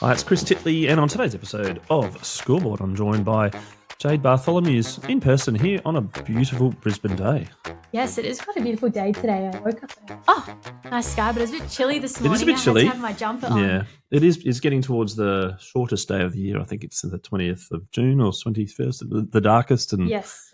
Hi, it's Chris Titley, and on today's episode of Scoreboard, I'm joined by Jade Bartholomeusz in person here on a beautiful Brisbane day. Yes, it is quite a beautiful day today. I woke up and nice sky, but it was a bit chilly this morning. It is a bit chilly. I had to have my jumper on. Yeah, it is. It's getting towards the shortest day of the year. I think it's the 20th of June or 21st, the darkest. And yes.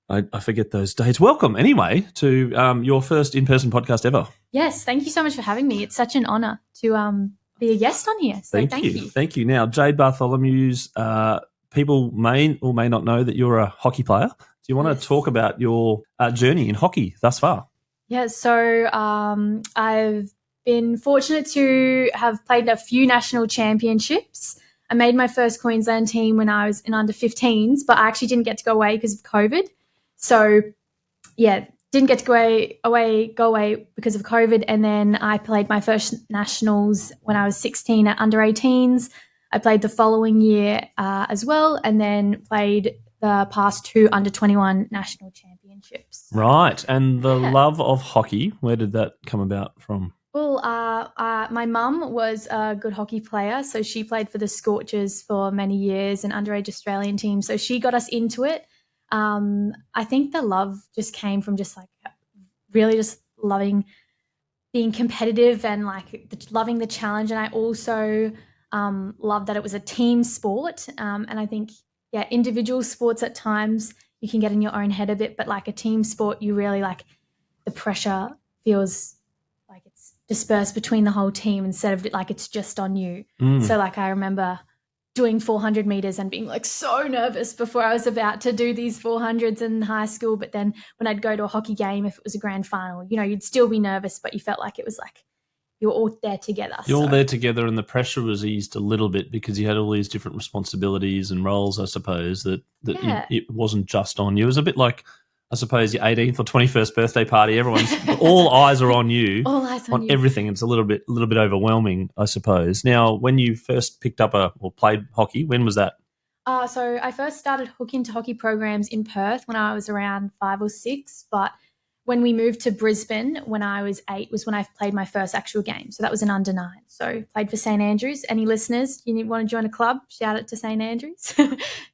I forget those dates. Welcome, anyway, to your first in-person podcast ever. Yes, thank you so much for having me. It's such an honour to be a guest on here. So thank you. Thank you. Now, Jade Bartholomeusz, people may or may not know that you're a hockey player. Do you want to talk about your journey in hockey thus far? Yeah, so I've been fortunate to have played a few national championships. I made my first Queensland team when I was in under 15s, but I actually didn't get to go away because of COVID. So, yeah, didn't get to go away because of COVID. And then I played my first nationals when I was 16 at under 18s. I played the following year as well, and then played the past two under 21 national championships. Right. And the love of hockey, where did that come about from? Well, my mum was a good hockey player, so she played for the Scorchers for many years, an underage Australian team. So she got us into it. I think the love just came from just like really just loving being competitive and like loving the challenge. And I also loved that it was a team sport. And I think, individual sports at times you can get in your own head a bit, but like a team sport, you really like the pressure feels like it's dispersed between the whole team instead of like it's just on you. So like I remember doing 400 meters and being like so nervous before I was about to do these 400s in high school. But then when I'd go to a hockey game, if it was a grand final, you'd still be nervous, but you felt like it was like you were all there together. You're all there together, and the pressure was eased a little bit because you had all these different responsibilities and roles, I suppose, that it wasn't just on you. It was a bit like, I suppose, your 18th or 21st birthday party. All eyes are on you. All eyes on you. Everything. It's a little bit overwhelming, I suppose. Now, when you first picked up or played hockey, when was that? So I first started hooking to hockey programs in Perth when I was around 5 or 6, but when we moved to Brisbane when I was 8 was when I played my first actual game. So that was an under 9. So played for St. Andrews. Any listeners, you want to join a club, shout it to St. Andrews.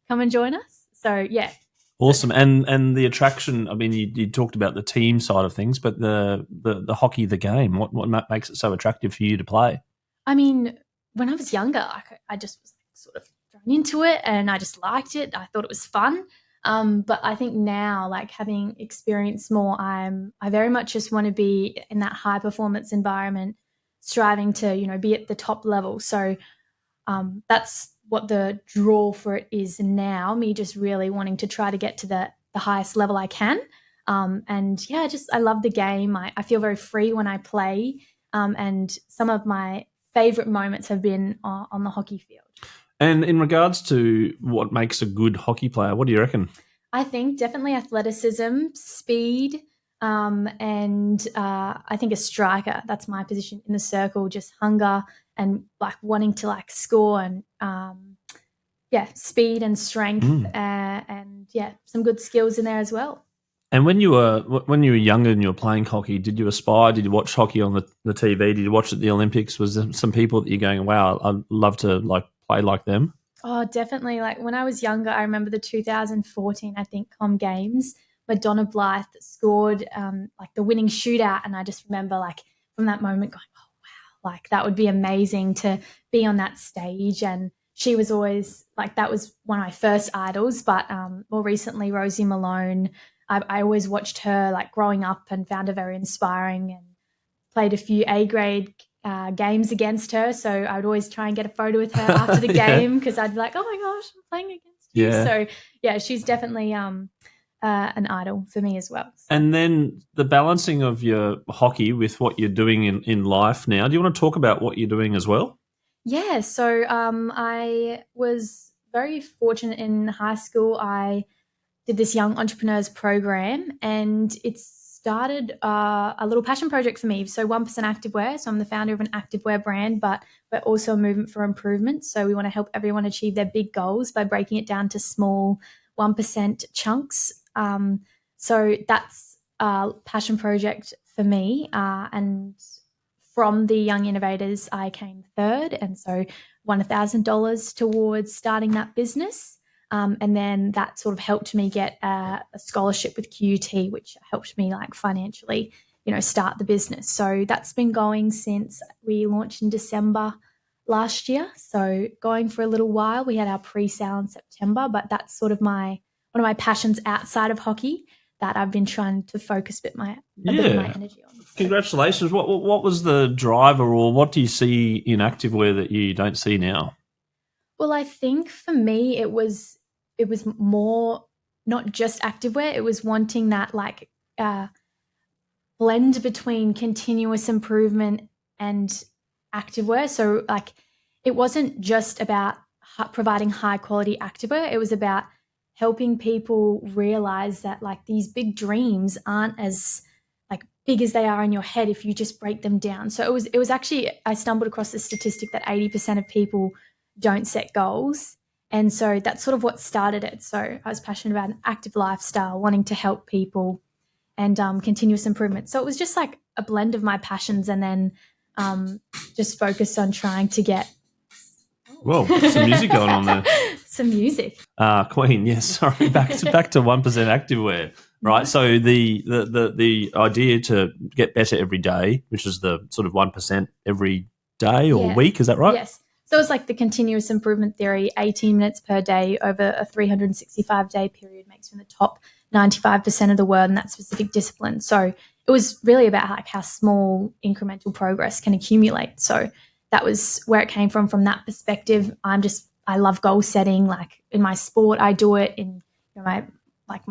Come and join us. So, yeah. Awesome. And the attraction, I mean, you talked about the team side of things, but the hockey, the game, what makes it so attractive for you to play? I mean, when I was younger, I just was sort of thrown into it and I just liked it. I thought it was fun. But I think now, like having experienced more, I very much just want to be in that high performance environment, striving to, be at the top level. So that's what the draw for it is now, me just really wanting to try to get to the highest level I can. I love the game. I feel very free when I play. And some of my favorite moments have been on the hockey field. And in regards to what makes a good hockey player, what do you reckon? I think definitely athleticism, speed, and I think a striker. That's my position in the circle, just hunger and like wanting to like score and speed and strength and some good skills in there as well. And when you were younger and you were playing hockey, did you aspire? Did you watch hockey on the TV? Did you watch at the Olympics? Was there some people that you're going, wow, I'd love to like play like them? Oh, definitely. Like when I was younger, I remember the 2014, I think, Com Games where Donna Blythe scored like the winning shootout. And I just remember like from that moment going, oh, wow, like that would be amazing to be on that stage. And she was always like, that was one of my first idols. But more recently, Rosie Malone, I always watched her like growing up and found her very inspiring and played a few A-grade games against her. So I would always try and get a photo with her after the game because I'd be like, oh my gosh, I'm playing against you. Yeah. So, yeah, she's definitely an idol for me as well. So. And then the balancing of your hockey with what you're doing in life now. Do you want to talk about what you're doing as well? Yeah, so I was very fortunate in high school. I did this Young Entrepreneurs program and it's started a little passion project for me. So 1% Activewear. So I'm the founder of an activewear brand, but we're also a movement for improvement. So we want to help everyone achieve their big goals by breaking it down to small 1% chunks. So that's a passion project for me. And from the Young Innovators, I came third, and so won $1,000 towards starting that business. And then that sort of helped me get a scholarship with QUT, which helped me like financially, start the business. So that's been going since we launched in December last year. So going for a little while. We had our pre-sale in September, but that's sort of one of my passions outside of hockey that I've been trying to focus a bit of my energy on. So. Congratulations. What was the driver, or what do you see in activewear that you don't see now? Well, I think for me it was more not just activewear. It was wanting that like blend between continuous improvement and activewear. So like it wasn't just about providing high quality activewear. It was about helping people realize that like these big dreams aren't as like big as they are in your head if you just break them down. So it was actually, I stumbled across the statistic that 80% of people don't set goals. And so that's sort of what started it. So I was passionate about an active lifestyle, wanting to help people, and continuous improvement. So it was just like a blend of my passions, and then just focused on trying to get. Whoa, some music going on there. Some music. Queen, yes. Sorry, back to 1% activewear, right? So the idea to get better every day, which is the sort of 1% every day or week, is that right? Yes. So it's like the continuous improvement theory. 18 minutes per day over a 365-day period makes you in the top 95% of the world in that specific discipline. So it was really about like how small incremental progress can accumulate. So that was where it came from that perspective. I love goal setting. Like in my sport, I do it. In my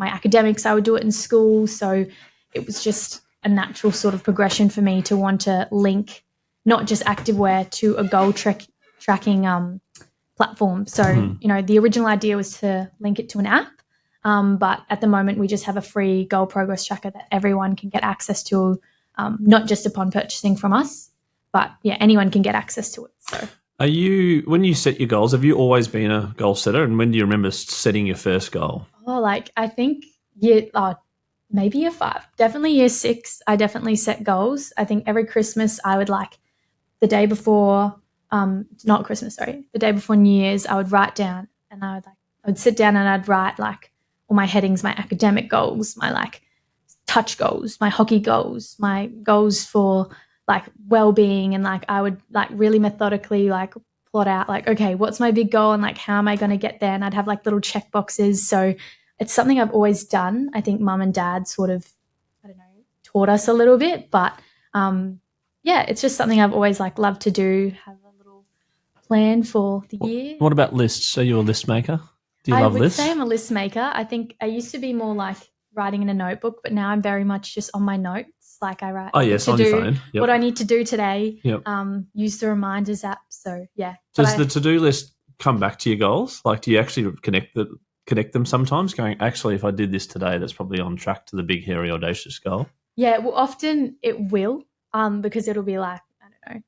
academics, I would do it in school. So it was just a natural sort of progression for me to want to link not just activewear to a goal tracking platform. So, the original idea was to link it to an app. But at the moment, we just have a free goal progress tracker that everyone can get access to, not just upon purchasing from us, but anyone can get access to it. So, when you set your goals, have you always been a goal setter? And when do you remember setting your first goal? Oh, I think maybe year 5, definitely year 6. I definitely set goals. I think every Christmas I would the day before, not Christmas, sorry, the day before New Year's, I would write down, and I would sit down and I'd write all my headings, my academic goals, my touch goals, my hockey goals, my goals for well-being, and I would really methodically plot out okay, what's my big goal and how am I going to get there, and I'd have little check boxes. So it's something I've always done. I think mum and dad sort of, I don't know, taught us a little bit, but it's just something I've always loved to do, have a little plan for the year. What about lists? Are you a list maker? Do you love lists? I would say I'm a list maker. I think I used to be more writing in a notebook, but now I'm very much just on my notes. I write on your phone. Yep. What I need to do today. Yep. Use the reminders app. So yeah. Does the to-do list come back to your goals? Do you actually connect them sometimes? Going, actually, if I did this today, that's probably on track to the big, hairy, audacious goal. Yeah. Well, often it will, because it'll be I don't know,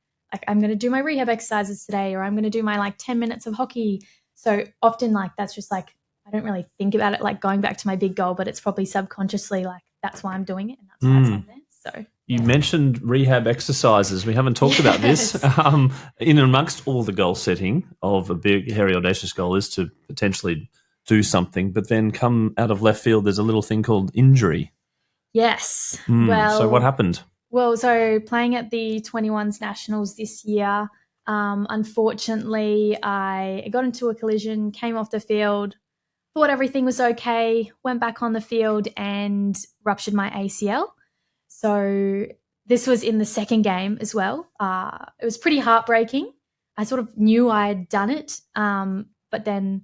I'm going to do my rehab exercises today, or I'm going to do my 10 minutes of hockey. So often that's just I don't really think about it going back to my big goal, but it's probably subconsciously that's why I'm doing it, and that's why it's on there. So you mentioned rehab exercises. We haven't talked about this. In amongst all the goal setting of a big, hairy, audacious goal is to potentially do something, but then come out of left field, there's a little thing called injury. Yes. So what happened? Well, so playing at the 21s Nationals this year, unfortunately, I got into a collision, came off the field, thought everything was okay, went back on the field and ruptured my ACL. So this was in the second game as well. It was pretty heartbreaking. I sort of knew I had done it, but then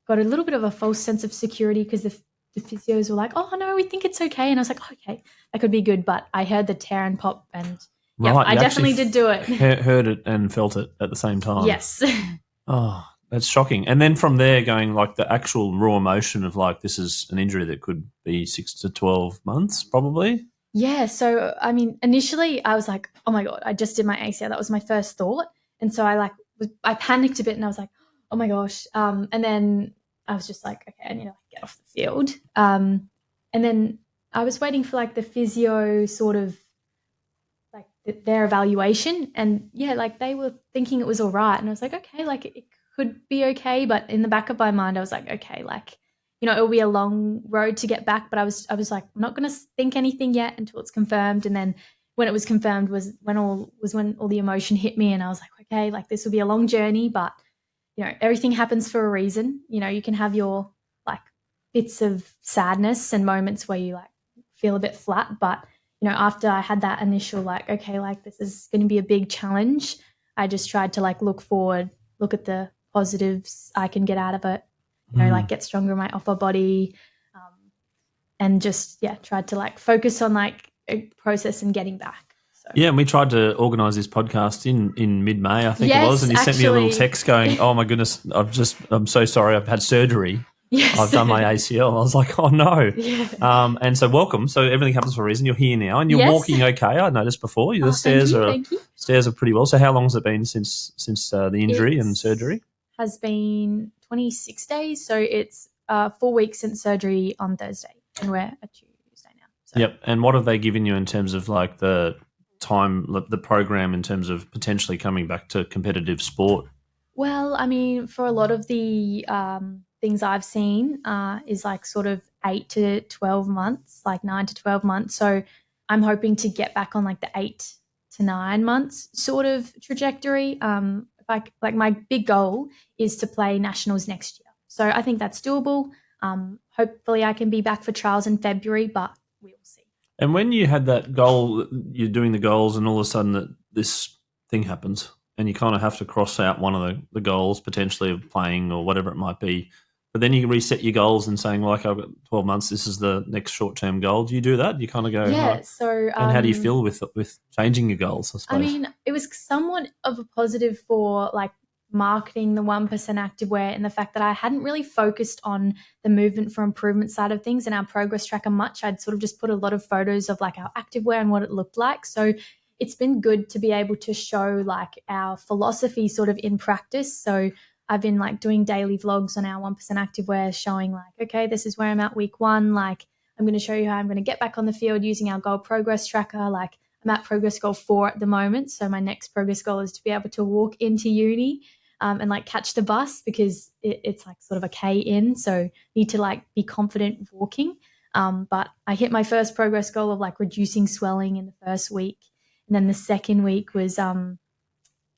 got a little bit of a false sense of security because the physios were like, oh, no, we think it's okay. And I was like, oh, okay, that could be good. But I heard the tear and pop, and I definitely did do it. Heard it and felt it at the same time. Yes. Oh, that's shocking. And then from there going the actual raw emotion of this is an injury that could be 6 to 12 months probably. Yeah. So, I mean, initially I was like, oh my God, I just did my ACL. That was my first thought. And so I panicked a bit, and I was like, oh my gosh. And then I was just like, okay, I need to get off the field. And then I was waiting for the physio sort of their evaluation, and yeah, like they were thinking it was all right, and I was like, okay, like it could be okay, but in the back of my mind I was like, okay, like, you know, it'll be a long road to get back, but I was like, I'm not going to think anything yet until it's confirmed. And then when it was confirmed was when all the emotion hit me, and I was like, okay, like this will be a long journey, but you know, everything happens for a reason. You know, you can have your like bits of sadness and moments where you like feel a bit flat, but you know, after I had that initial like, okay, like this is going to be a big challenge, I just tried to like look forward, look at the positives I can get out of it, you know, like get stronger in my upper body, and just, yeah, tried to like focus on like a process and getting back. So. Yeah, and we tried to organise this podcast in mid-May, I think it was, and you sent me a little text going, oh my goodness, I'm so sorry, I've had surgery. Yes. I've done my ACL. I was like, oh no. Yeah. And so welcome. So everything happens for a reason. You're here now and you're walking okay. I noticed before. The stairs are pretty well. So how long has it been since the injury and surgery? Has been 26 days. So it's 4 weeks since surgery on Thursday, and we're at Tuesday now. So. Yep. And what have they given you in terms of like the program in terms of potentially coming back to competitive sport? Well, I mean, for a lot of the things I've seen is like sort of 8 to 12 months, like 9 to 12 months. So I'm hoping to get back on like the 8 to 9 months sort of trajectory. Like my big goal is to play nationals next year. So I think that's doable. Hopefully I can be back for trials in February, but we'll see. And when you had that goal, you're doing the goals and all of a sudden that this thing happens and you kind of have to cross out one of the goals potentially of playing or whatever it might be. But then you reset your goals and saying, well, like, I've got 12 months, this is the next short-term goal. Do you do that? You kind of go, yeah. Right. So, and how do you feel with changing your goals, I suppose? I mean, it was somewhat of a positive for like marketing the 1% Activewear, and the fact that I hadn't really focused on the movement for improvement side of things and our progress tracker much. I'd sort of just put a lot of photos of like our Activewear and what it looked like. So it's been good to be able to show like our philosophy sort of in practice. So I've been like doing daily vlogs on our 1% Activewear, showing like, okay, this is where I'm at week 1. Like, I'm going to show you how I'm going to get back on the field using our goal progress tracker. Like, I'm at progress goal 4 at the moment. So my next progress goal is to be able to walk into uni and like catch the bus, because it's like sort of a K in. So need to like be confident walking. But I hit my first progress goal of like reducing swelling in the first week. And then the second week was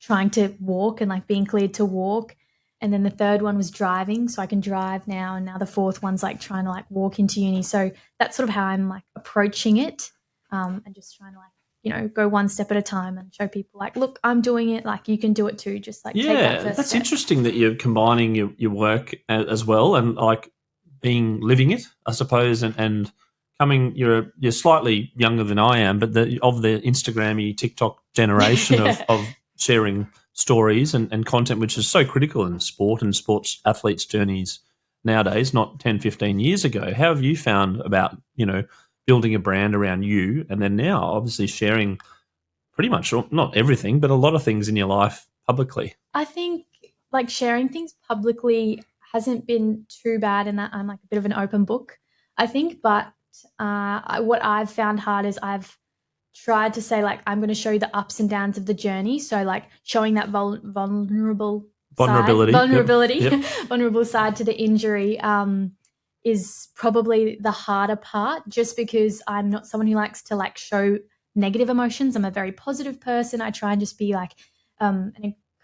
trying to walk and like being cleared to walk. And then the third one was driving, so I can drive now. And now the fourth one's like trying to like walk into uni. So that's sort of how I'm like approaching it, and just trying to like, you know, go one step at a time and show people like, look, I'm doing it. Like, you can do it too. Just like take that first that's step. Interesting that you're combining your work as well and like living it, I suppose, and coming. You're slightly younger than I am, but of the Instagram-y, TikTok generation of sharing stories and content, which is so critical in sport and sports athletes' journeys nowadays, not 10, 15 years ago. How have you found about, you know, building a brand around you and then now obviously sharing pretty much, not everything, but a lot of things in your life publicly? I think like sharing things publicly hasn't been too bad in that I'm like a bit of an open book, I think. But what I've found hard is I've tried to say like, I'm going to show you the ups and downs of the journey. So like showing that vulnerability, Yep. vulnerable side to the injury is probably the harder part, just because I'm not someone who likes to like show negative emotions. I'm a very positive person. I try and just be like an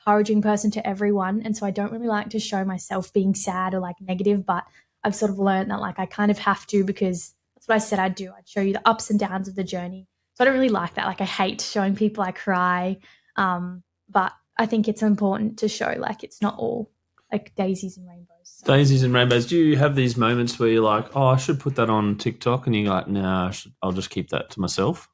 encouraging person to everyone. And so I don't really like to show myself being sad or like negative, but I've sort of learned that like I kind of have to, because that's what I said I'd do. I'd show you the ups and downs of the journey. So I don't really like that. Like, I hate showing people I cry. But I think it's important to show like it's not all like daisies and rainbows. So. Daisies and rainbows. Do you have these moments where you're like, oh, I should put that on TikTok, and you're like, nah, I'll just keep that to myself?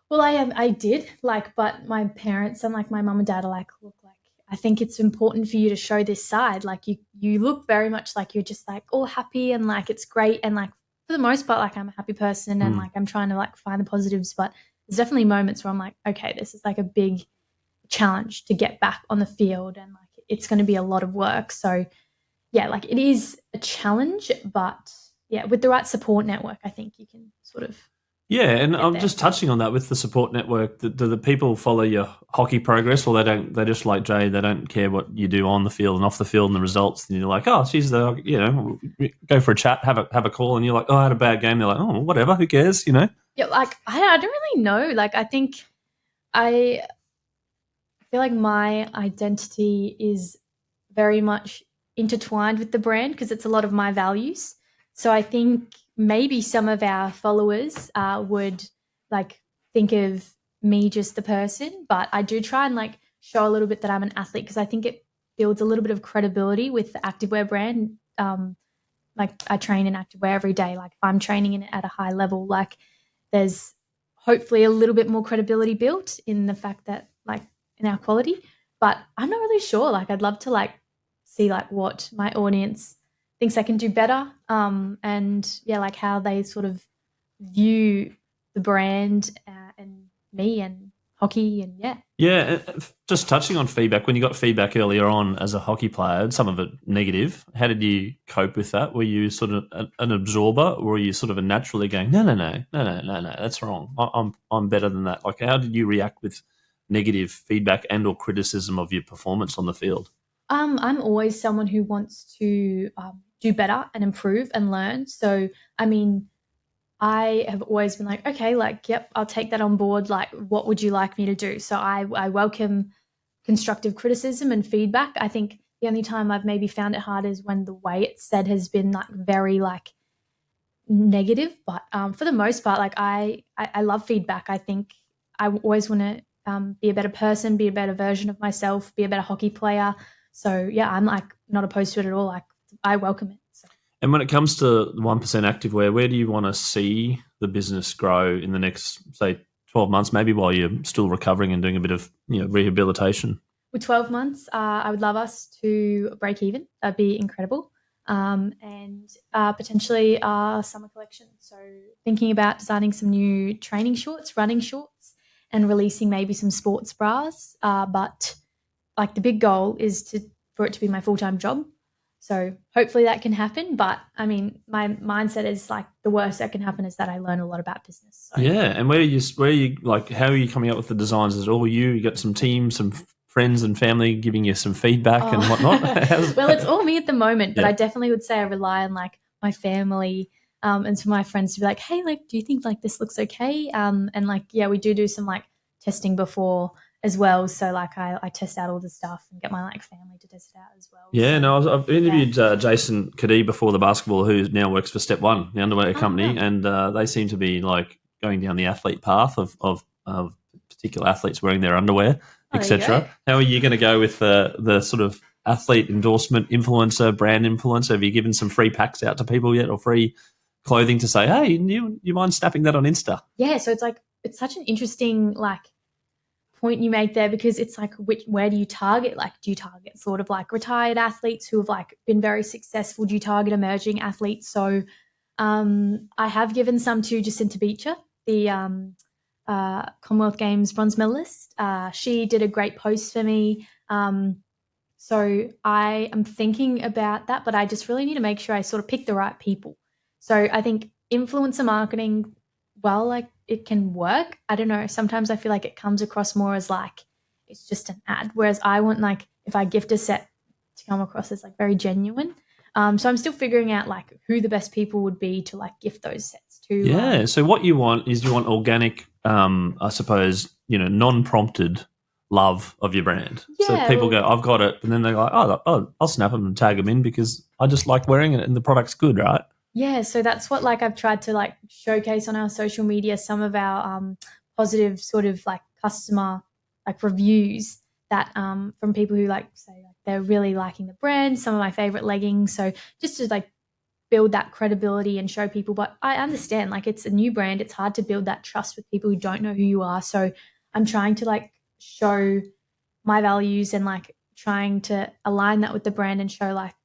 Well, I did, like, but my parents and like my mum and dad are like, look, like, I think it's important for you to show this side. Like, you look very much like you're just like all happy and like it's great, and like for the most part, like I'm a happy person and like I'm trying to like find the positives, but there's definitely moments where I'm like, okay, this is like a big challenge to get back on the field, and like it's going to be a lot of work. So yeah, like it is a challenge, but yeah, with the right support network, I think you can sort of. Yeah, and I'm just touching on that with the support network. Do the people follow your hockey progress, or they don't? They just like Jay. They don't care what you do on the field and off the field and the results. And you're like, oh, she's go for a chat, have a call, and you're like, oh, I had a bad game. They're like, oh, whatever, who cares, Yeah, like I don't really know. Like I think I feel like my identity is very much intertwined with the brand because it's a lot of my values. So I think maybe some of our followers would like think of me just the person, but I do try and like show a little bit that I'm an athlete because I think it builds a little bit of credibility with the Activewear brand. Like I train in Activewear every day. Like if I'm training in it at a high level, like there's hopefully a little bit more credibility built in the fact that like in our quality. But I'm not really sure. Like I'd love to like see like what my audience thinks I can do better, and yeah, like how they sort of view the brand and me and hockey and yeah. Yeah, just touching on feedback. When you got feedback earlier on as a hockey player, some of it negative, how did you cope with that? Were you sort of an absorber, or were you sort of a naturally going, no, that's wrong. I'm better than that. Like, how did you react with negative feedback and or criticism of your performance on the field? I'm always someone who wants to do better and improve and learn. So, I mean, I have always been like, okay, like, yep, I'll take that on board. Like, what would you like me to do? So I welcome constructive criticism and feedback. I think the only time I've maybe found it hard is when the way it's said has been like very like negative. But for the most part, like I love feedback. I think I always want to be a better person, be a better version of myself, be a better hockey player. So yeah, I'm like not opposed to it at all. Like I welcome it. So. And when it comes to 1% Activewear, where do you want to see the business grow in the next, say, 12 months, maybe while you're still recovering and doing a bit of rehabilitation? With 12 months, I would love us to break even. That'd be incredible. And potentially our summer collection. So thinking about designing some new training shorts, running shorts, and releasing maybe some sports bras. But like the big goal is for it to be my full-time job. So hopefully that can happen. But I mean, my mindset is like the worst that can happen is that I learn a lot about business. So. Yeah. And where are you like, how are you coming up with the designs? Is it all you? You got some teams, some friends and family giving you some feedback and whatnot? Well, it's all me at the moment, but I definitely would say I rely on like my family and some of my friends to be like, hey, like, do you think like this looks okay? And like, yeah, we do some like testing before as well. So like I test out all the stuff and get my like family to test it out as well. Yeah, so, no, I've interviewed Jason Kadee before, the basketball, who now works for Step One, the underwear company, and they seem to be like going down the athlete path of particular athletes wearing their underwear, etc. How are you going to go with the sort of athlete endorsement influencer, brand influencer? Have you given some free packs out to people yet, or free clothing to say, hey, you mind snapping that on Insta? Yeah, so it's such an interesting like point you make there because it's like where do you target? Like, do you target sort of like retired athletes who have like been very successful? Do you target emerging athletes? So I have given some to Jacinta Beecher, the Commonwealth Games bronze medalist. She did a great post for me. So I am thinking about that, but I just really need to make sure I sort of pick the right people. So I think influencer marketing, well, like it can work. I don't know. Sometimes I feel like it comes across more as like it's just an ad, whereas I want like if I gift a set to come across as like very genuine. So I'm still figuring out like who the best people would be to like gift those sets to. Yeah. So what you want is you want organic, I suppose, non-prompted love of your brand. Yeah, so people go, I've got it, and then they're like, oh, I'll snap them and tag them in because I just like wearing it and the product's good, right? Yeah, so that's what like I've tried to like showcase on our social media, some of our positive sort of like customer like reviews that from people who like say like they're really liking the brand, some of my favorite leggings. So just to like build that credibility and show people, but I understand like it's a new brand. It's hard to build that trust with people who don't know who you are. So I'm trying to like show my values and like trying to align that with the brand and show like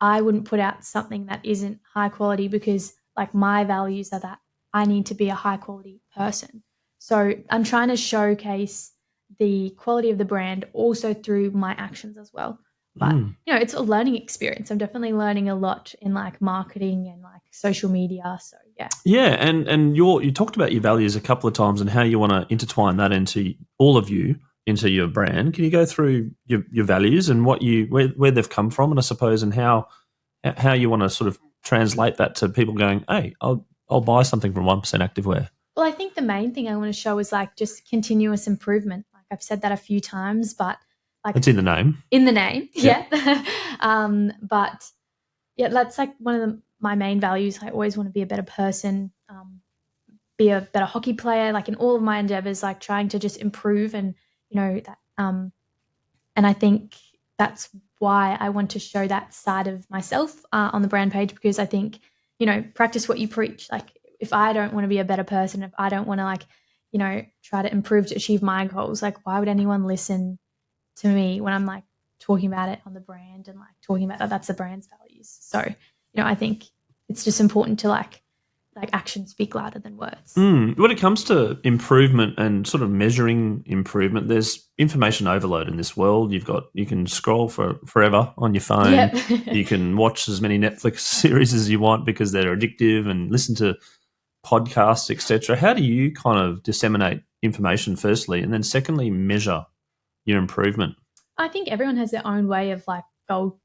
I wouldn't put out something that isn't high quality because like my values are that I need to be a high quality person. So I'm trying to showcase the quality of the brand also through my actions as well. But, it's a learning experience. I'm definitely learning a lot in like marketing and like social media. So, yeah. Yeah. And you talked about your values a couple of times and how you want to intertwine that into all of you, into your brand. Can you go through your values and where they've come from, and I suppose, and how you want to sort of translate that to people going, hey, I'll buy something from 1% Activewear? Well, I think the main thing I want to show is like just continuous improvement. Like I've said that a few times, but like it's in the name. In the name, yeah. But yeah, that's like one of my main values. I always want to be a better person, be a better hockey player. Like in all of my endeavors, like trying to just improve, and that. And I think that's why I want to show that side of myself on the brand page, because I think practice what you preach. Like if I don't want to be a better person, if I don't want to try to improve to achieve my goals, like why would anyone listen to me when I'm like talking about it on the brand and like talking about that's the brand's values? So, I think it's just important to like actions speak louder than words. When it comes to improvement and sort of measuring improvement, there's information overload in this world. You can scroll for forever on your phone. Yep. You can watch as many Netflix series as you want because they're addictive, and listen to podcasts, etc. How do you kind of disseminate information firstly, and then secondly measure your improvement? I think everyone has their own way of like goal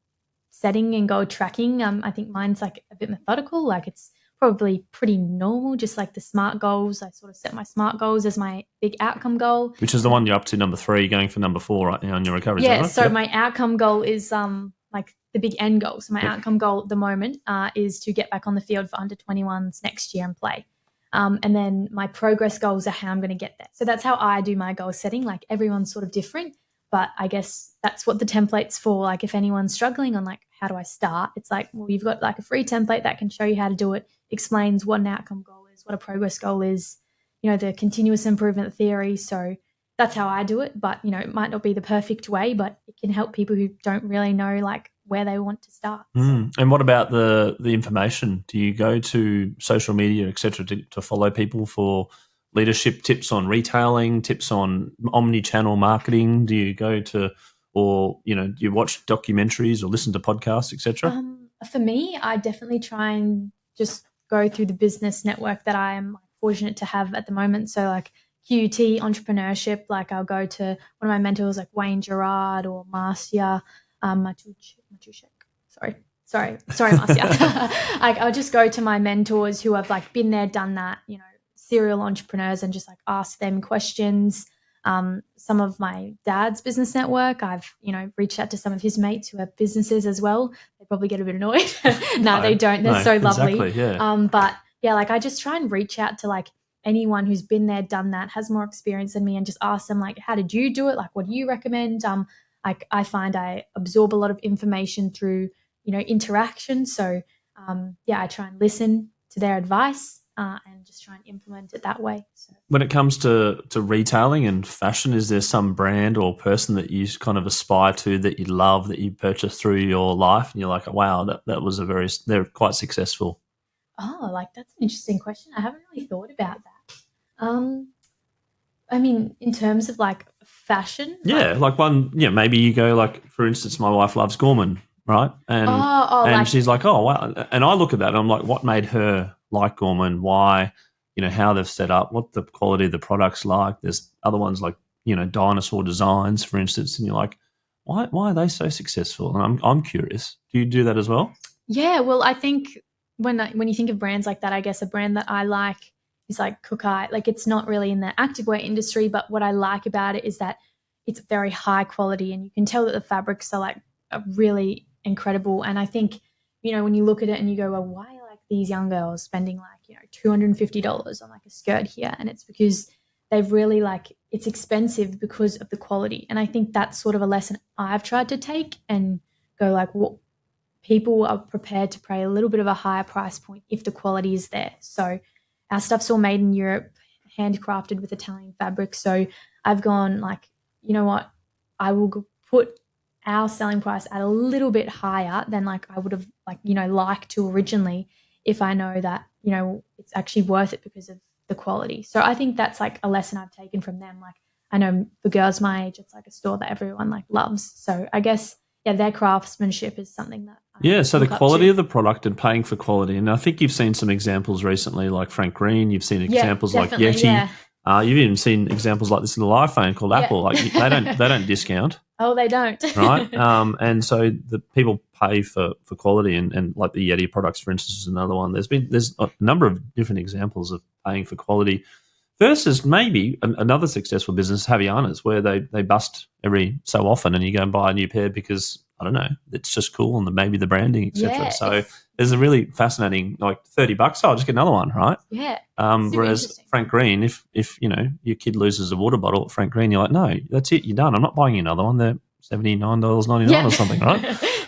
setting and goal tracking. I think mine's like a bit methodical. Like it's probably pretty normal, just like the SMART goals. I sort of set my SMART goals as my big outcome goal. Which is the one you're up to, number 3. You're going for number 4 right now in your recovery. Yeah, right? So my outcome goal is like the big end goal. So my outcome goal at the moment is to get back on the field for under 21s next year and play. And then my progress goals are how I'm going to get there. So that's how I do my goal setting. Like everyone's sort of different, but I guess that's what the template's for. Like if anyone's struggling on like, how do I start? It's like, well, you've got like a free template that can show you how to do it, explains what an outcome goal is, what a progress goal is, the continuous improvement theory. So that's how I do it. But, it might not be the perfect way, but it can help people who don't really know like where they want to start. And what about the information? Do you go to social media, etc., to follow people for leadership tips on retailing, tips on omni-channel marketing? Do you go to, or do you watch documentaries or listen to podcasts, etc.? For me, I definitely try and just go through the business network that I am fortunate to have at the moment. So like QUT entrepreneurship, like I'll go to one of my mentors like Wayne Gerard or Marcia Matuszek. Sorry, Marcia. I'll just go to my mentors who have like been there, done that, serial entrepreneurs, and just like ask them questions. Some of my dad's business network, I've reached out to some of his mates who have businesses as well. They probably get a bit annoyed. No, they don't. They're so lovely. Exactly, yeah. But yeah, like I just try and reach out to like anyone who's been there, done that, has more experience than me, and just ask them like, how did you do it? Like, what do you recommend? I find I absorb a lot of information through interaction. So I try and listen to their advice. And just try and implement it that way. So. When it comes to retailing and fashion, is there some brand or person that you kind of aspire to, that you love, that you purchased through your life, and you're like, wow, that was they're quite successful? Oh, like that's an interesting question. I haven't really thought about that. I mean, in terms of like fashion? Yeah, like one, maybe you go like, for instance, my wife loves Gorman, right? And she's like, oh, wow. And I look at that and I'm like, what made her like Gorman? Why? How they've set up, what the quality of the product's like. There's other ones like, Dinosaur Designs, for instance, and you're like, why are they so successful? And I'm curious. Do you do that as well? Yeah, well, I think when you think of brands like that, I guess a brand that I like is like Kookai. Like it's not really in the activewear industry, but what I like about it is that it's very high quality, and you can tell that the fabrics are like really incredible. And I think, when you look at it and you go, well, why are like these young girls spending like, $250 on like a skirt here? And it's because they've really like, it's expensive because of the quality. And I think that's sort of a lesson I've tried to take and go like, well, people are prepared to pay a little bit of a higher price point if the quality is there. So our stuff's all made in Europe, handcrafted with Italian fabric. So I've gone like, you know what, I will put our selling price at a little bit higher than like I would have liked to originally, if I know that, it's actually worth it because of the quality. So I think that's like a lesson I've taken from them. Like I know for girls my age, it's like a store that everyone like loves. So I guess their craftsmanship is something that so the quality of the product and paying for quality. And I think you've seen some examples recently like Frank Green. You've seen examples like Yeti. Yeah. You've even seen examples like this little iPhone called Apple. Like they don't discount. Oh, they don't. Right. And so the people pay for quality and like the Yeti products, for instance, is another one. There's a number of different examples of paying for quality versus maybe another successful business, Havaianas, where they bust every so often and you go and buy a new pair because, I don't know, it's just cool and maybe the branding, etc. Yeah, so there's a really fascinating, like $30, I'll just get another one, right? Yeah. Whereas Frank Green, if your kid loses a water bottle at Frank Green, you're like, no, that's it, you're done. I'm not buying you another one. They're $79.99 or something, right?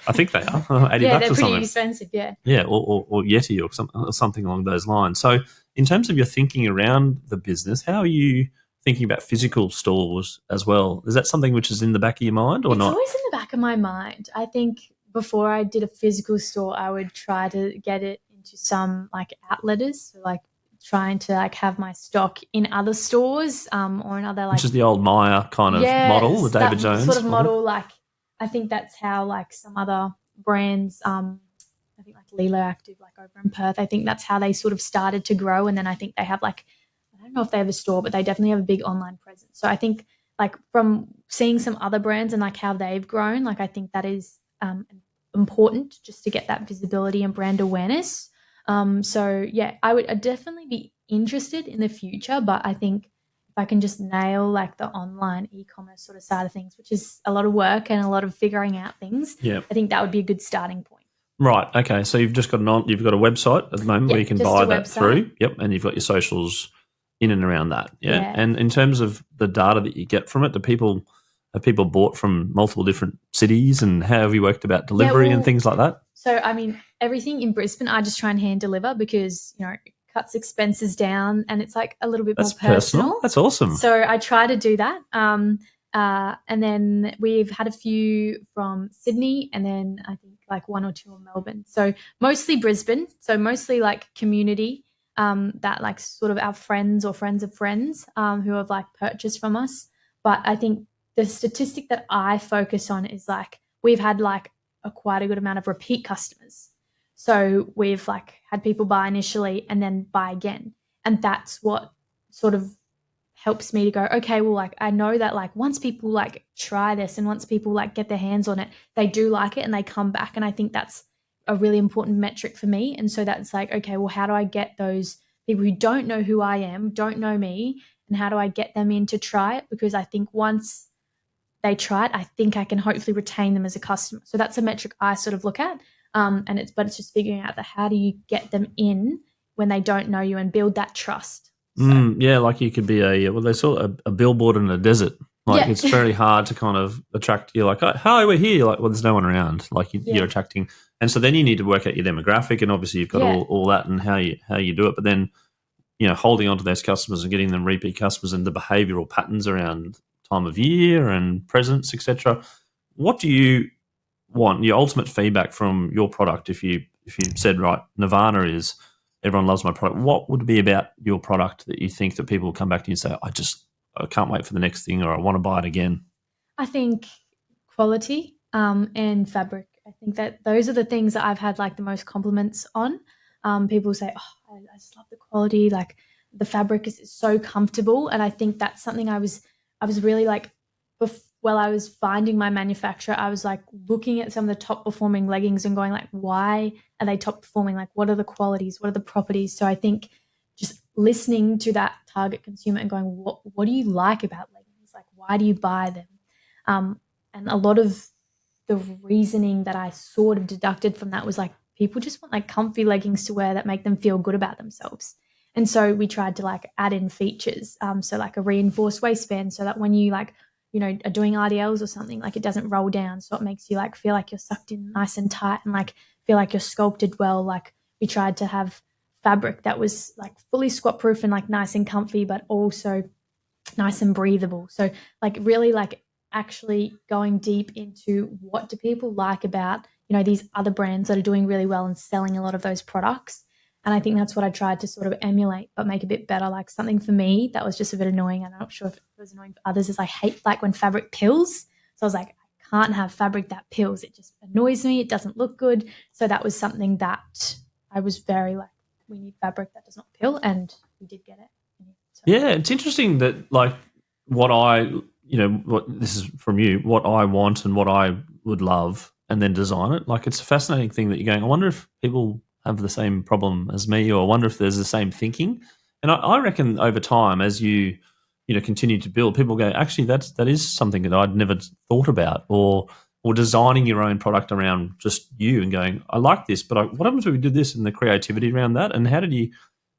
I think they are $80 or something. Yeah, they're pretty expensive. Yeah. Yeah, or Yeti or something along those lines. So, in terms of your thinking around the business, how are you thinking about physical stores as well? Is that something which is in the back of your mind or not? It's always in the back of my mind. I think before I did a physical store, I would try to get it into some like outletters, so like trying to like have my stock in other stores or in other like, which is the old Maya kind of model, the David Jones sort of model. Like I think that's how like some other brands, I think like Lilo Active, like over in Perth, I think that's how they sort of started to grow. And then I think they have like, I don't know if they have a store, but they definitely have a big online presence. So I think like from seeing some other brands and like how they've grown, like I think that is important just to get that visibility and brand awareness. So yeah, I'd definitely be interested in the future, but I think if I can just nail like the online e-commerce sort of side of things, which is a lot of work and a lot of figuring out things, I think that would be a good starting point. Right. Okay. So you've just got you've got a website at the moment where you can buy that through. Yep. And you've got your socials in and around that. Yeah. And in terms of the data that you get from it, have people bought from multiple different cities, and how have you worked about delivery and things like that? So I mean, everything in Brisbane, I just try and hand deliver because it cuts expenses down and it's like a little bit more personal. That's awesome. So I try to do that. And then we've had a few from Sydney, and then I think like one or two in Melbourne. So mostly Brisbane. So mostly like community that like sort of our friends or friends of friends who have like purchased from us. But I think the statistic that I focus on is like we've had like quite a good amount of repeat customers. So we've like had people buy initially and then buy again. And that's what sort of helps me to go, okay, well, like I know that like once people like try this and once people like get their hands on it, they do like it and they come back. And I think that's a really important metric for me. And so that's like, okay, well, how do I get those people who don't know who I am, don't know me, and how do I get them in to try it? Because I think once they try it, I think I can hopefully retain them as a customer. So that's a metric I sort of look at. But it's just figuring out how do you get them in when they don't know you and build that trust. So. Like you could be they saw a billboard in a desert. Like it's very hard to kind of attract. You're like, oh, hi, we're here. You're like, well, there's no one around. Like you're attracting, and so then you need to work out your demographic, and obviously you've got all that and how you do it. But then, holding on to those customers and getting them repeat customers and the behavioural patterns around time of year and presents, etc. What do you want? Your ultimate feedback from your product, if you said, right, Nirvana is everyone loves my product. What would it be about your product that you think that people will come back to you and say, I can't wait for the next thing, or I want to buy it again? I think quality and fabric. I think that those are the things that I've had like the most compliments on. People say, oh, I just love the quality. Like the fabric is so comfortable. And I think that's something I was really like, while I was finding my manufacturer, I was like looking at some of the top performing leggings and going like, why are they top performing? Like, what are the qualities? What are the properties? So I think just listening to that target consumer and going, what do you like about leggings? Like, why do you buy them? And a lot of the reasoning that I sort of deducted from that was like, people just want like comfy leggings to wear that make them feel good about themselves. And so we tried to like add in features. So like a reinforced waistband, so that when you like, are doing RDLs or something, like it doesn't roll down. So it makes you like feel like you're sucked in nice and tight and like feel like you're sculpted well. Like we tried to have fabric that was like fully squat proof and like nice and comfy, but also nice and breathable. So like really like actually going deep into what do people like about, these other brands that are doing really well and selling a lot of those products. And I think that's what I tried to sort of emulate, but make a bit better. Like something for me that was just a bit annoying, and I'm not sure if it was annoying for others, is I hate like when fabric pills. So I was like, I can't have fabric that pills. It just annoys me. It doesn't look good. So that was something that I was very like, we need fabric that does not pill, and we did get it. So. Yeah, it's interesting that like this is from you, what I want and what I would love, and then design it. Like, it's a fascinating thing that you're going, I wonder if people have the same problem as me, or I wonder if there's the same thinking. And I reckon over time, as you continue to build, people go, actually, that is something that I'd never thought about, or designing your own product around just you and going, I like this, but what happens if we did this, and the creativity around that? And how did you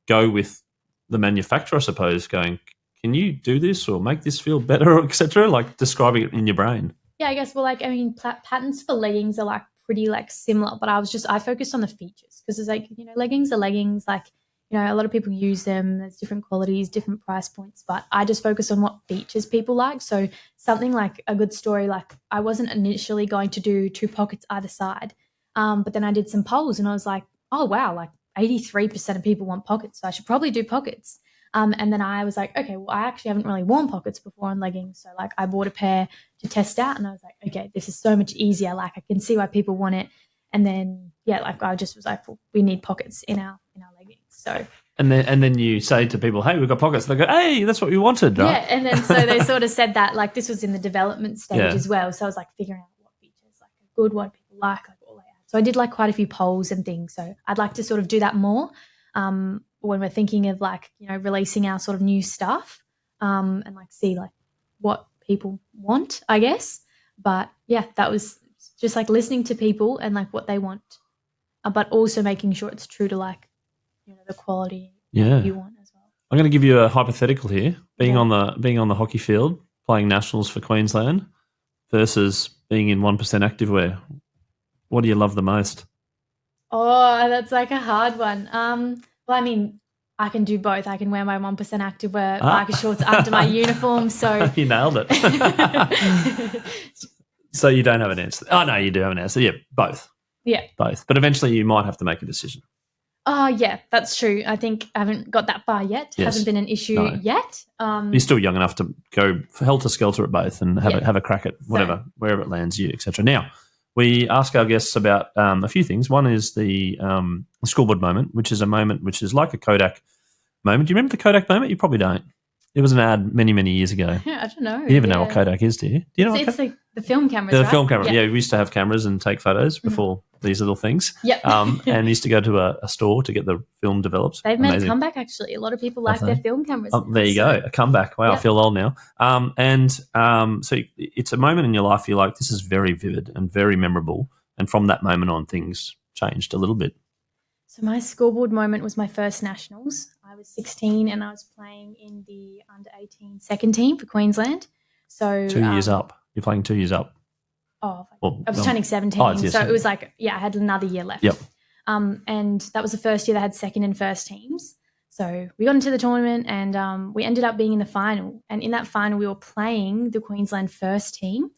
go with the manufacturer, I suppose, going, can you do this or make this feel better, etc.? Like describing it in your brain. Yeah, I guess. Well, like, I mean, patterns for leggings are like pretty like similar, but I focused on the features because it's like, leggings are leggings. Like, a lot of people use them. There's different qualities, different price points, but I just focus on what features people like. So something like a good story, like I wasn't initially going to do 2 pockets either side, but then I did some polls and I was like, oh wow, like 83% of people want pockets, so I should probably do pockets. And then I was like, okay, well, I actually haven't really worn pockets before on leggings. So like I bought a pair to test out and I was like, okay, this is so much easier. Like I can see why people want it. And then, yeah, like I just was like, well, we need pockets in our leggings. So and then you say to people, hey, we've got pockets. They go, hey, that's what we wanted, right? Yeah, and then so they sort of said that like this was in the development stage as well. So I was like figuring out what features like a good, what people like all that. So I did like quite a few polls and things. So I'd like to sort of do that more. When we're thinking of like, releasing our sort of new stuff, and like see like what people want, I guess. But yeah, that was just like listening to people and like what they want, but also making sure it's true to like, the quality you want as well. I'm going to give you a hypothetical here. Being on the hockey field, playing nationals for Queensland versus being in 1% activewear. What do you love the most? Oh, that's like a hard one. Well, I mean, I can do both. I can wear my 1% activewear biker shorts under my uniform. So you nailed it. So you don't have an answer. Oh, no, you do have an answer. Yeah, both. Yeah. Both. But eventually you might have to make a decision. Oh, yeah, that's true. I think I haven't got that far yet. Yes. Hasn't been an issue yet. You're still young enough to go helter-skelter at both and have a crack at whatever, wherever it lands you, etc. Now, we ask our guests about a few things. One is the scoreboard moment, which is a moment which is like a Kodak moment. Do you remember the Kodak moment? You probably don't. It was an ad many, many years ago. Yeah, I don't know. You even know what Kodak is, do you? Do you know it's like the film cameras, the film camera. Yeah, we used to have cameras and take photos before these little things. Yeah. And used to go to a store to get the film developed. They've made a comeback, actually. A lot of people like their film cameras. Oh, there you go. A comeback. Wow, I feel old now. So it's a moment in your life you're like, this is very vivid and very memorable. And from that moment on, things changed a little bit. So my scoreboard moment was my first nationals. I was 16 and I was playing in the under-18 second team for Queensland. So 2 years up. You're playing 2 years up. Oh, I was turning 17. So it was like, I had another year left. Yep. And that was the first year they had second and first teams. So we got into the tournament and we ended up being in the final. And in that final, we were playing the Queensland first team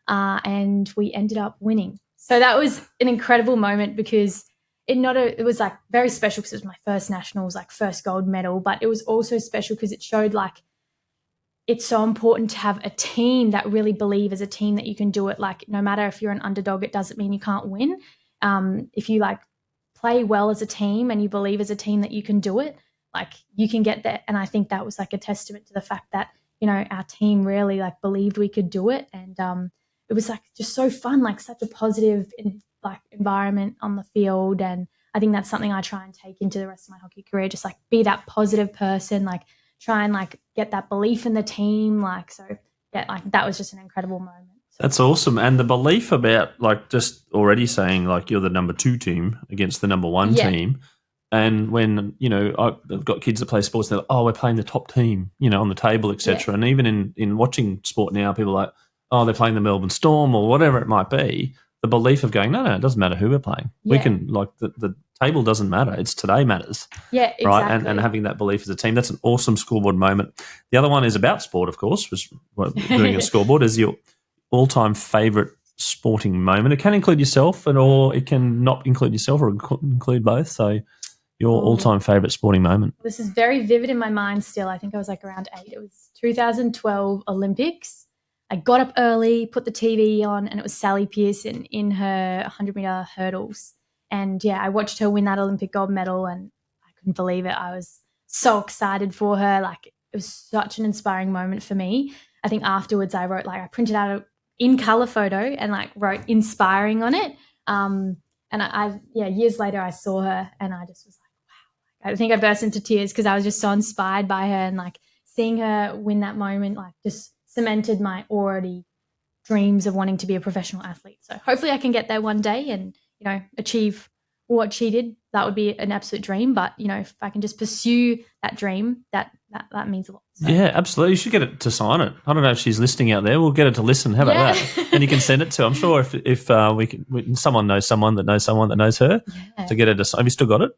and we ended up winning. So that was an incredible moment because it was like very special because it was my first nationals, like first gold medal, but it was also special because it showed like it's so important to have a team that really believe as a team that you can do it. Like no matter if you're an underdog, it doesn't mean you can't win. If you like play well as a team and you believe as a team that you can do it, like you can get there. And I think that was like a testament to the fact that, our team really like believed we could do it. And it was like just so fun, like such a positive environment on the field. And I think that's something I try and take into the rest of my hockey career, just like be that positive person, like try and like get that belief in the team. Like, so yeah, like that was just an incredible moment. So. That's awesome. And the belief about like just already saying like you're the number 2 team against the number 1 team. And when, I've got kids that play sports, they're like, oh, we're playing the top team, on the table, etc. And even in watching sport now, people are like, oh, they're playing the Melbourne Storm or whatever it might be. The belief of going, no, it doesn't matter who we're playing. We can, like, the table doesn't matter. It's today matters. Yeah, exactly. Right? And having that belief as a team, that's an awesome scoreboard moment. The other one is about sport, of course, which doing a scoreboard is your all-time favourite sporting moment. It can include yourself or it can not include yourself or include both. So your all-time favourite sporting moment. This is very vivid in my mind still. I think I was like around 8. It was 2012 Olympics. I got up early, put the TV on, and it was Sally Pearson in her 100-meter hurdles. And, yeah, I watched her win that Olympic gold medal, and I couldn't believe it. I was so excited for her. Like, it was such an inspiring moment for me. I think afterwards I wrote, like, I printed out an in-color photo and, like, wrote inspiring on it. And years later I saw her and I just was like, wow. I think I burst into tears because I was just so inspired by her, and, like, seeing her win that moment, like, just cemented my already dreams of wanting to be a professional athlete. So hopefully I can get there one day and, achieve what she did. That would be an absolute dream. But, if I can just pursue that dream, that means a lot. So. Yeah, absolutely. You should get it to sign it. I don't know if she's listening out there. We'll get her to listen. How about that? And you can send it to. I'm sure if someone knows someone that knows her, to get her to sign. Have you still got it?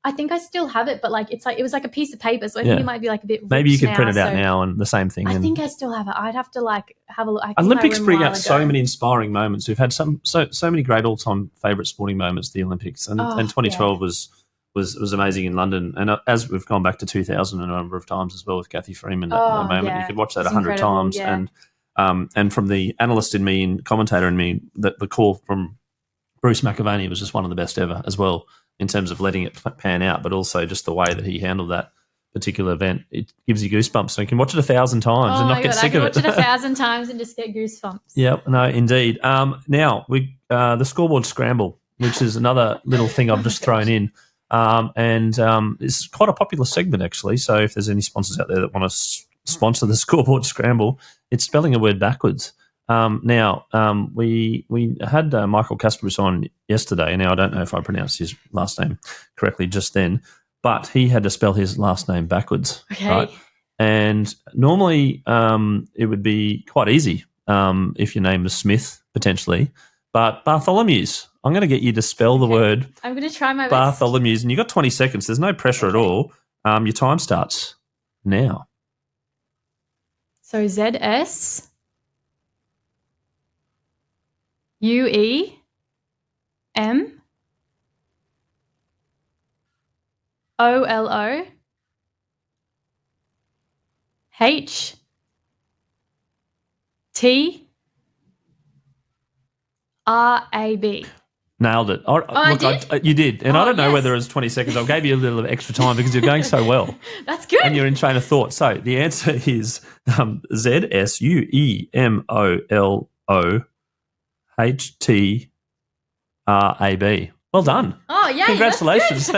I think I still have it, but it was like a piece of paper, so I think it might be like a bit. Maybe you could print it out now and the same thing. I think I still have it. I'd have to have a look. Olympics bring out so many inspiring moments. We've had so many great all-time favourite sporting moments. The Olympics and 2012 was amazing in London, and as we've gone back to 2000 a number of times as well with Kathy Freeman at the moment. You could watch that 100 times, and from the analyst in me and commentator in me, the call from Bruce McAvaney was just one of the best ever as well, in terms of letting it pan out, but also just the way that he handled that particular event. It gives you goosebumps. So you can watch it 1,000 times and not get sick of it. I can watch it 1,000 times and just get goosebumps. Yep, no, indeed. Now, the Scoreboard Scramble, which is another little thing I've just thrown in, and it's quite a popular segment, actually. So if there's any sponsors out there that want to sponsor the Scoreboard Scramble, it's spelling a word backwards. We had Michael Kasparus on yesterday. Now, I don't know if I pronounced his last name correctly just then, but he had to spell his last name backwards. Okay. Right? And normally it would be quite easy if your name was Smith, potentially. But Bartholomeusz, I'm going to get you to spell the word. I'm going to try my best. Bartholomeusz. And you've got 20 seconds. There's no pressure at all. Your time starts now. So ZS UEM OLO HT RAB. Nailed it. I did? You did. And I don't know whether it was 20 seconds. I gave you a little extra time because you're going so well. That's good. And you're in train of thought. So the answer is ZSUEMOLOHTRAB. Well done. Oh, yeah. Congratulations.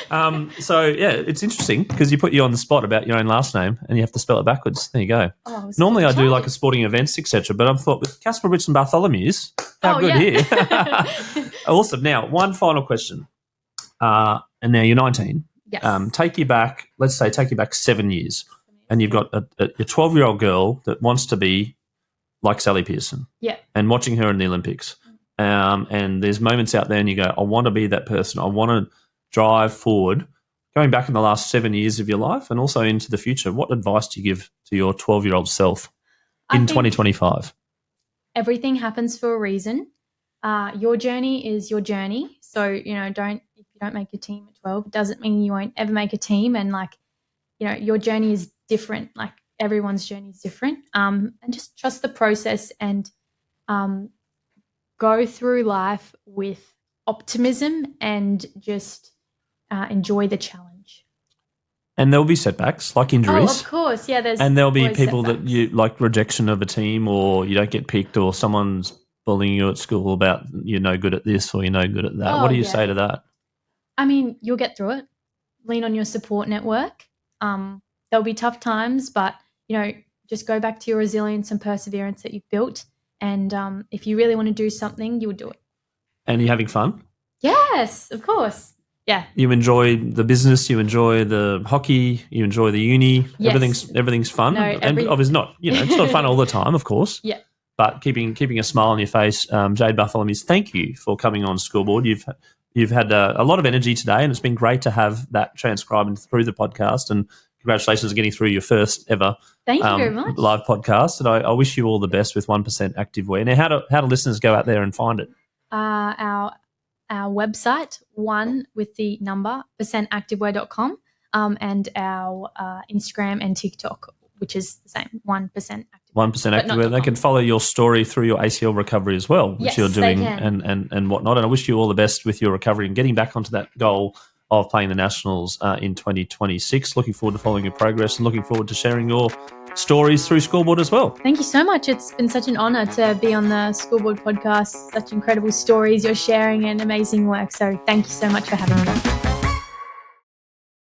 It's interesting because you put you on the spot about your own last name and you have to spell it backwards. There you go. Oh, normally I do like a sporting events, etc. But I thought with Kasparus and Bartholomeusz, how good here. Awesome. Now, one final question. And now you're 19. Yes. Take you back 7 years. And you've got a 12-year-old girl that wants to be like Sally Pearson. Yeah. And watching her in the Olympics. And there's moments out there and you go, I want to be that person. I want to drive forward. Going back in the last 7 years of your life and also into the future, what advice do you give to your 12-year-old self in 2025? Everything happens for a reason. Your journey is your journey. So, if you don't make your team at 12, it doesn't mean you won't ever make a team. And your journey is different. Like everyone's journey is different. And just trust the process and go through life with optimism and just enjoy the challenge. And there'll be setbacks like injuries. Oh, of course. Yeah, and there'll be people setbacks. That you like rejection of a team or you don't get picked or someone's bullying you at school about you're no good at this or you're no good at that. What do you say to that? I mean, you'll get through it. Lean on your support network. There'll be tough times, but, just go back to your resilience and perseverance that you've built. And if you really want to do something, you'll do it. And you're having fun? Yes, of course. Yeah. You enjoy the business, you enjoy the hockey, you enjoy the uni. Yes. Everything's fun. No, and obviously not, it's not fun all the time, of course. Yeah. But keeping a smile on your face. Jade Bartholomeusz, thank you for coming on Scoreboard. You've had a lot of energy today, and it's been great to have that transcribed through the podcast. And congratulations on getting through your first ever Thank you very much. Live podcast. And I wish you all the best with 1% Activewear. Now, how do listeners go out there and find it? Our website, 1 with the number, %activewear.com, and our Instagram and TikTok, which is the same, 1% Activewear. 1% Activewear. They can follow your story through your ACL recovery as well, which you're doing and whatnot. And I wish you all the best with your recovery and getting back onto that goal of playing the Nationals in 2026. Looking forward to following your progress and looking forward to sharing your stories through Scoreboard as well. Thank you so much. It's been such an honour to be on the Scoreboard podcast. Such incredible stories you're sharing and amazing work. So thank you so much for having me.